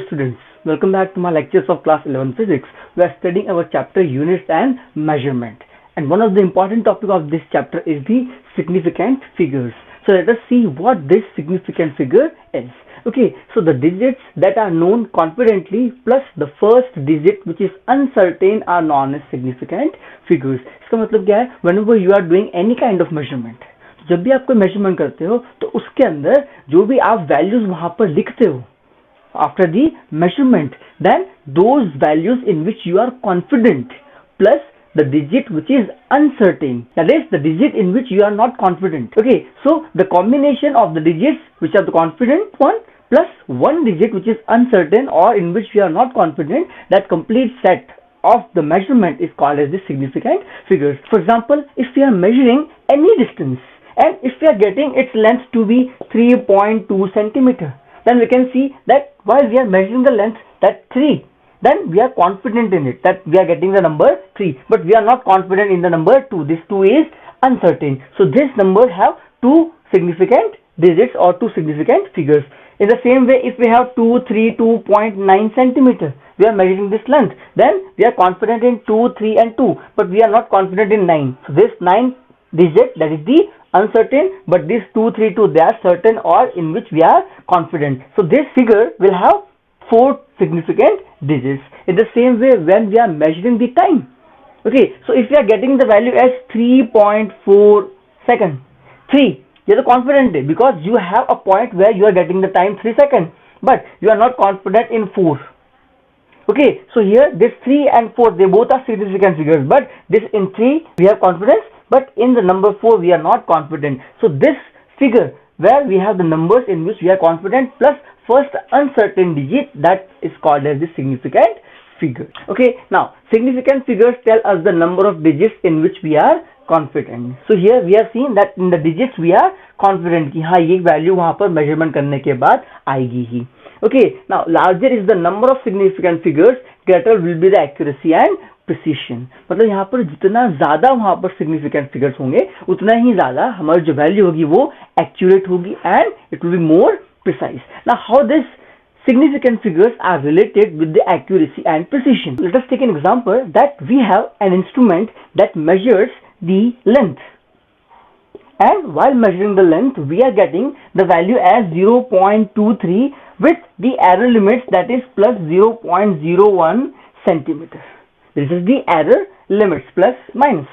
students, welcome back to my lectures of class 11 physics. We are studying our chapter units and measurement, and one of the important topic of this chapter is the significant figures. So let us see what this significant figure is. Okay, so the digits that are known confidently plus the first digit which is uncertain are known as significant figures. इसका मतलब क्या है? Whenever you are doing any kind of measurement, जब भी आप कोई measurement करते हो तो उसके अंदर जो भी आप वैल्यूज वहां पर लिखते हो after the measurement, then those values in which you are confident plus the digit which is uncertain, that is the digit in which you are not confident. Okay, so the combination of the digits which are the confident one plus one digit which is uncertain or in which we are not confident, that complete set of the measurement is called as the significant figures. For example, if we are measuring any distance and if we are getting its length to be 3.2 centimeter, then we can see that while we are measuring the length that 3, then we are confident in it that we are getting the number 3, but we are not confident in the number 2. This 2 is uncertain. So this number have two significant digits or two significant figures. In the same way, if we have 232.9 centimeter, we are measuring this length, then we are confident in 2, 3 and 2, but we are not confident in 9. So this 9 digit, that is the uncertain, but this 2, 3, 2, they are certain or in which we are confident. So this figure will have 4 significant digits. In the same way, when we are measuring the time, okay, so if we are getting the value as 3.4 seconds, 3, you are confident because you have a point where you are getting the time 3 seconds, but you are not confident in 4. Okay, so here this 3 and 4, they both are significant figures, but this in 3 we have confidence, but in the number 4 we are not confident. So this figure where we have the numbers in which we are confident plus first uncertain digit, that is called as the significant figure. Okay, now significant figures tell us the number of digits in which we are confident. So here we have seen that in the digits we are confident कि हाँ ये value वहाँ पर measurement करने के बाद आएगी ही. Okay, now larger is the number of significant figures, greater will be the accuracy and precision. मतलब यहाँ पर जितना ज्यादा वहाँ पर significant figures होंगे उतना ही ज्यादा हमारी जो वैल्यू होगी वो accurate होगी and it will be more precise. Now how this significant figures are related with the accuracy and precision? Let us take an example that we have an instrument that measures the length, and while measuring the length we are getting the value as 0.23 with the error limits, that is plus 0.01 centimeter. This is the error limits plus minus.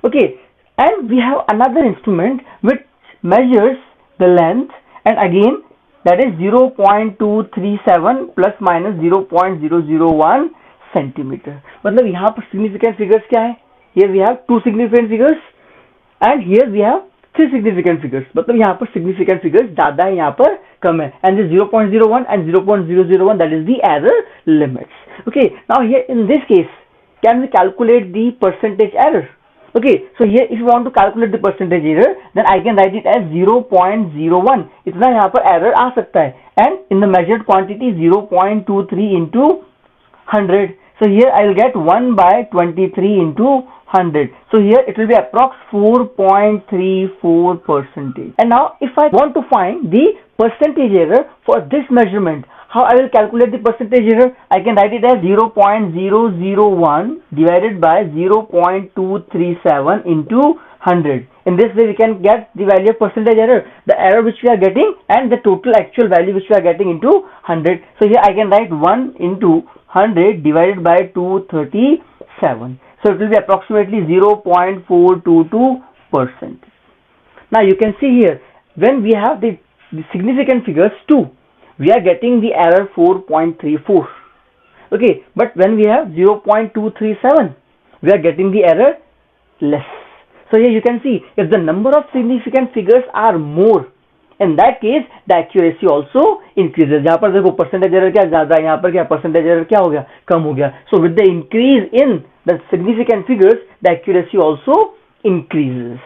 Okay, and we have another instrument which measures the length, and again that is 0.237 plus minus 0.001 centimeter. मतलब यहाँ पर significant figures क्या है? Here we have two significant figures and here we have three significant figures. मतलब यहाँ पर significant figures ज़्यादा है, यहाँ पर कम है. And this 0.01 and 0.001, that is the error limits. Okay, now here in this case, can we calculate the percentage error? Okay, so here if you want to calculate the percentage error, then I can write it as 0.01. इतना यहाँ पर error आ सकता है. And in the measured quantity 0.23 into 100. So here I will get 1 by 23 into 100. So here it will be approx 4.34%. And now if I want to find the percentage error for this measurement, how I will calculate the percentage error? I can write it as 0.001 divided by 0.237 into 100. In this way we can get the value of percentage error, the error which we are getting and the total actual value which we are getting into 100. So here I can write 1 into 100 divided by 237. So it will be approximately 0.422%. Now you can see here when we have the significant figures 2, we are getting the error 4.34. Okay, but when we have 0.237, we are getting the error less. So here you can see if the number of significant figures are more, in that case the accuracy also increases. यहाँ पर देखो percentage error क्या ज़्यादा है, यहाँ पर क्या percentage error क्या हो गया, कम हो गया. So with the increase in the significant figures, the accuracy also increases.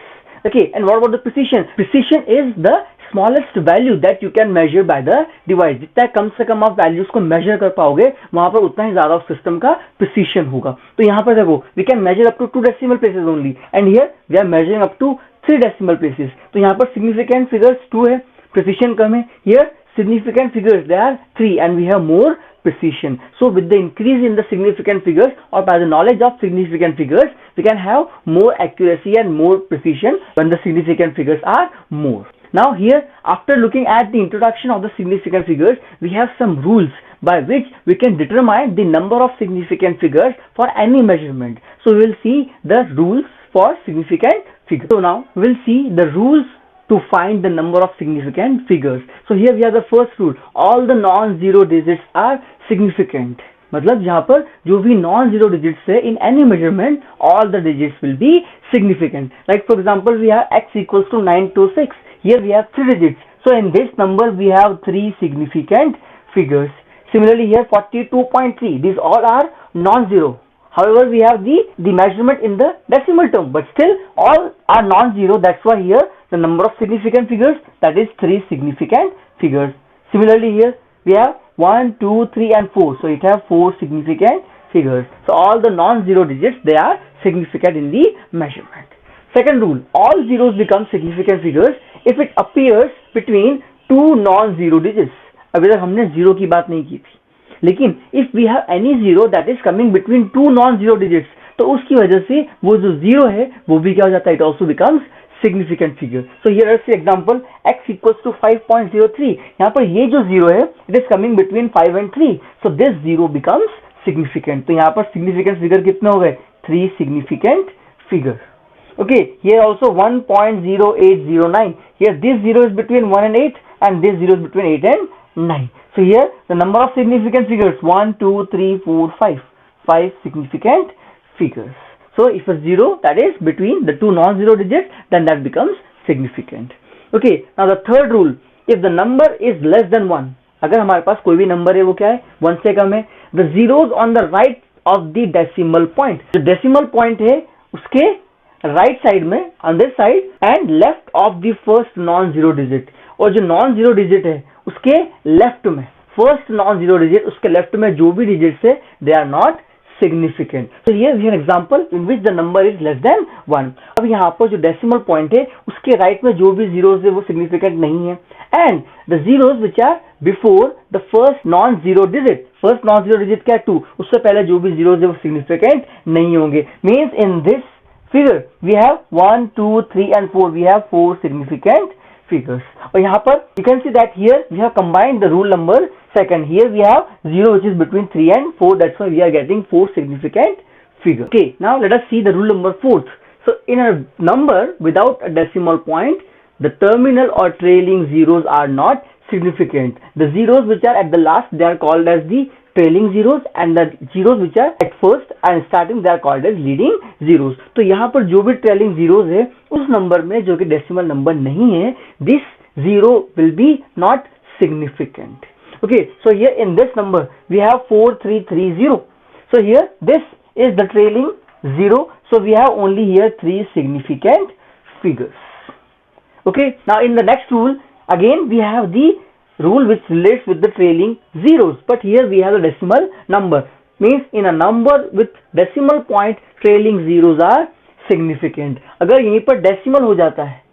Okay, and what about the precision? Precision is the smallest value that you can measure by the device. जितना कम से कम आप values को measure कर पाओगे वहाँ पर उतना ही ज़्यादा system का precision होगा. तो यहाँ पर देखो we can measure up to 2 decimal places only, and here we are measuring up to 3 decimal places. तो यहाँ पर significant figures 2 है, precision कम है. Here significant figures, they are 3 and we have more precision. So with the increase in the significant figures, or by the knowledge of significant figures, we can have more accuracy and more precision when the significant figures are more. Now here, after looking at the introduction of the significant figures, we have some rules by which we can determine the number of significant figures for any measurement. So we will see the rules for significant figures. So now we will see the rules to find the number of significant figures. So here we have the first rule, all the non-zero digits are significant. मतलब जहाँ पर जो भी non-zero digits है in any measurement, all the digits will be significant. Like for example, we have x equals to 926. Here we have 3 digits. So in this number we have 3 significant figures. Similarly here 42.3. These all are non-zero. However, we have the measurement in the decimal term, but still all are non-zero. That's why here the number of significant figures, that is 3 significant figures. Similarly here we have 1, 2, 3 and 4. So it has 4 significant figures. So all the non-zero digits, they are significant in the measurement. Second rule, all zeros become significant figures if it appears between 2 non-zero digits. अभी तक हमने zero की बात नहीं की थी, लेकिन if we have any zero that is coming between 2 non-zero digits, तो उसकी वजह से वो जो जीरो है वो भी क्या हो जाता है, it also becomes significant figure. So here is the example, x equals to 5.03. यहाँ पर ये जो जीरो है it is coming between 5 and 3. So this zero becomes significant. तो यहाँ पर significant figure कितने हो गए, 3 significant figure. Okay, here also 1.0809. Here this zero is between 1 and 8 and this zero is between 8 and 9. So here the number of significant figures 1, 2, 3, 4, 5. 5 significant figures. So if a zero that is between the 2 non-zero digits, then that becomes significant. Okay, now the third rule, if the number is less than 1, अगर हमारे पास कोई भी number है वो क्या है, 1 से कम है, the zeros on the right of the decimal point. जो decimal point है उसके right side में, on this side and left of the first non-zero digit. और जो non-zero digit है उसके left में, first non-zero digit उसके left में जो भी digits है, they are not significant. So here we have an example in which the number is less than 1. अब यहाँ पर जो decimal point है उसके right में जो भी zeros है वो significant नहीं है, and the zeros which are before the first non-zero digit, first non-zero digit क्या है 2, उससे पहले जो भी zeros है वो significant नहीं होंगे. Means in this figure we have 1, 2, 3 and 4, we have 4 significant figures. और यहाँ पर you can see that here we have combined the rule number second. Here we have 0 which is between 3 and 4. That's why we are getting 4 significant figures. Okay, now let us see the rule number 4th. So in a number without a decimal point, the terminal or trailing zeros are not significant. The zeros which are at the last, they are called as the trailing zeros, and the zeros which are at first and starting, they are called as leading zeros. तो यहाँ पर जो भी trailing zeros है उस number में जो कि decimal number नहीं है, this zero will be not significant. Okay, so here in this number we have 4330. So here this is the trailing zero, so we have only here 3 significant figures. Okay, now in the next rule again we have the rule which relates with the trailing zeros, but here we have the decimal number. Means in a number with decimal point, trailing zeros are significant. अगर यहीं पर decimal हो जाता है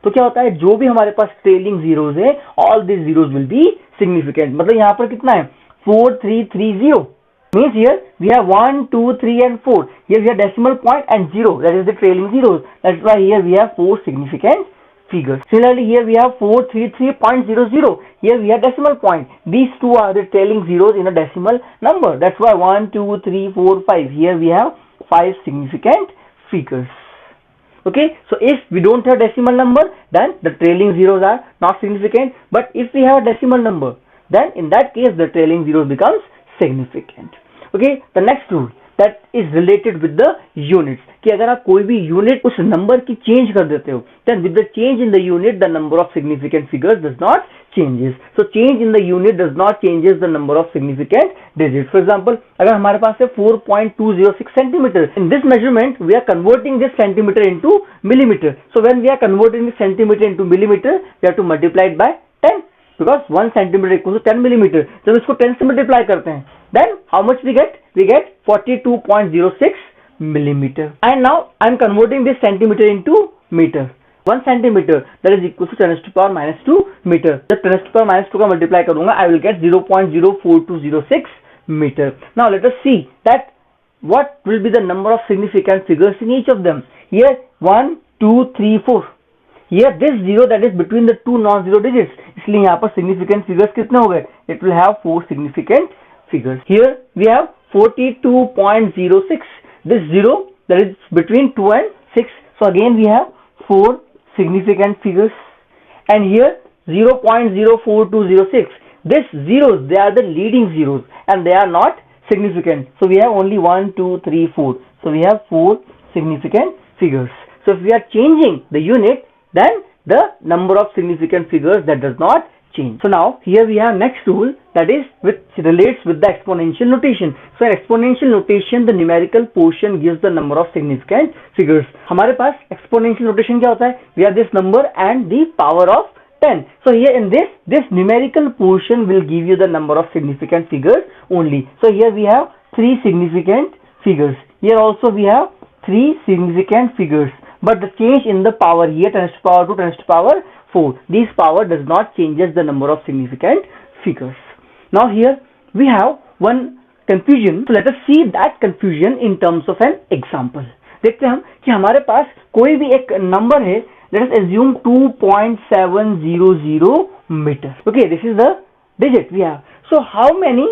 तो क्या होता है, जो भी हमारे पास trailing zeros है, all these zeros will be significant. मतलब यहाँ पर कितना है 4330. Means here we have 1, 2, 3 and 4. Here we have decimal point and 0, that is the trailing zeros. That's why here we have 4 significant figures. Similarly here we have 433.00. Here we have decimal point. These two are the trailing zeros in a decimal number. That's why 1, 2, 3, 4, 5. Here we have 5 significant figures. Okay, so if we don't have decimal number, then the trailing zeros are not significant. But if we have a decimal number, then in that case the trailing zeros becomes significant. Okay, the next rule that is related with the units, कि अगर आप कोई भी unit उस number की change कर देते हो, then with the change in the unit the number of significant figures does not changes. So change in the unit does not changes the number of significant digits. For example, अगर हमारे पास है 4.206 centimeter, in this measurement we are converting this centimeter into millimeter. So when we are converting this centimeter into millimeter, we have to multiply it by 10, because 1 centimeter equals to 10 millimeter. जब इसको 10 से multiply करते हैं, then how much we get? We get 42.06 millimeter. And now I am converting this centimeter into meter. 1 centimeter that is equal to 10 to the power minus 2 meter. जब 10 to the power minus 2 का multiply करूंगा, I will get 0.04206 meter. Now let us see that what will be the number of significant figures in each of them. Here 1, 2, 3, 4. Here this 0 that is between the two non-zero digits. इसलिए यहाँ पर significant figures कितने हो गए? It will have 4 significant figures. Here we have 42.06. This 0 that is between 2 and 6. So again we have 4 significant figures. And here 0.04206. These zeros, they are the leading zeros and they are not significant. So we have only 1, 2, 3, 4. So we have 4 significant figures. So if we are changing the unit, then the number of significant figures that does not change. So now here we have next rule that is which relates with the exponential notation. So in exponential notation the numerical portion gives the number of significant figures. हमारे पास exponential notation क्या होता है? We have this number and the power of 10. So here in this numerical portion will give you the number of significant figures only. So here we have 3 significant figures. Here also we have 3 significant figures. But the change in the power here 10 to the power 2, 10 to the power 4. This power does not changes the number of significant figures. Now here we have one confusion. So let us see that confusion in terms of an example. देखते हैं हम कि हमारे पास कोई भी एक number है. Let us assume 2.700 meter. Okay, this is the digit we have. So how many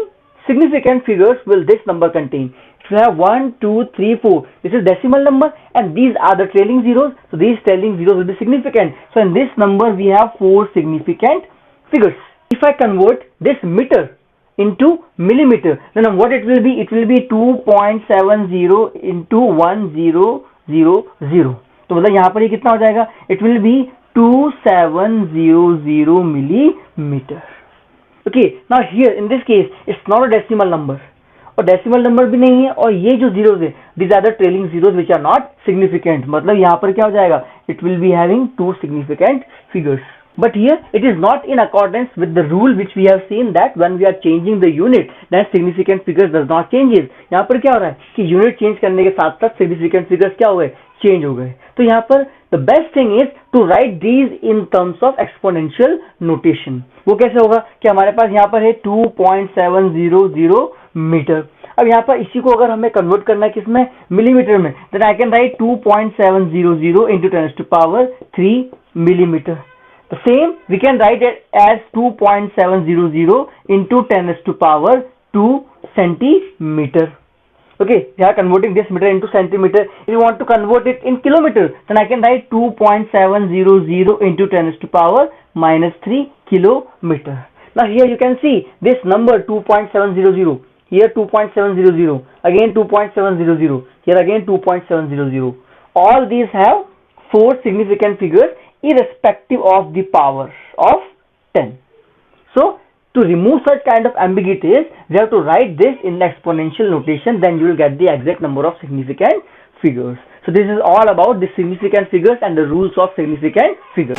significant figures will this number contain? We have 1, 2, 3, 4. This is decimal number and these are the trailing zeros. So these trailing zeros will be significant. So in this number we have 4 significant figures. If I convert this meter into millimeter, then what it will be? It will be 2.70 into 1000. तो मतलब यहाँ पर ये कितना हो जाएगा? It will be 2700 millimeter. Okay, now here in this case it's not a decimal number. और decimal number भी नहीं है और ये जो जीरोस है these are the trailing zeros which are not significant. मतलब यहाँ पर क्या हो जाएगा? It will be having 2 significant figures. But here it is not in accordance with the rule which we have seen that when we are changing the unit then significant figures does not changes. यहाँ पर क्या हो रहा है कि unit change करने के साथ साथ significant figures क्या हो गए? चेंज हो गए. तो यहाँ पर the best thing is to write these in terms of exponential notation. वो कैसे होगा कि हमारे पास यहाँ पर है 2.700 मीटर. अब यहाँ पर इसी को अगर हमें कन्वर्ट करना है किसमें? मिलीमीटर में. then I can write 2.700 into 10 to the power 3 millimeter. The same we can write it as 2.700 into 10 to the power 2 centimeter. Okay, we are converting this meter into centimeter. If you want to convert it in kilometer, then I can write 2.700 into 10 to the power minus 3 kilometer. Now here you can see this number 2.700. Here 2.700. Again 2.700. Here again 2.700. All these have 4 significant figures irrespective of the power of 10. So to remove such kind of ambiguities, we have to write this in the exponential notation, then you will get the exact number of significant figures. So this is all about the significant figures and the rules of significant figures.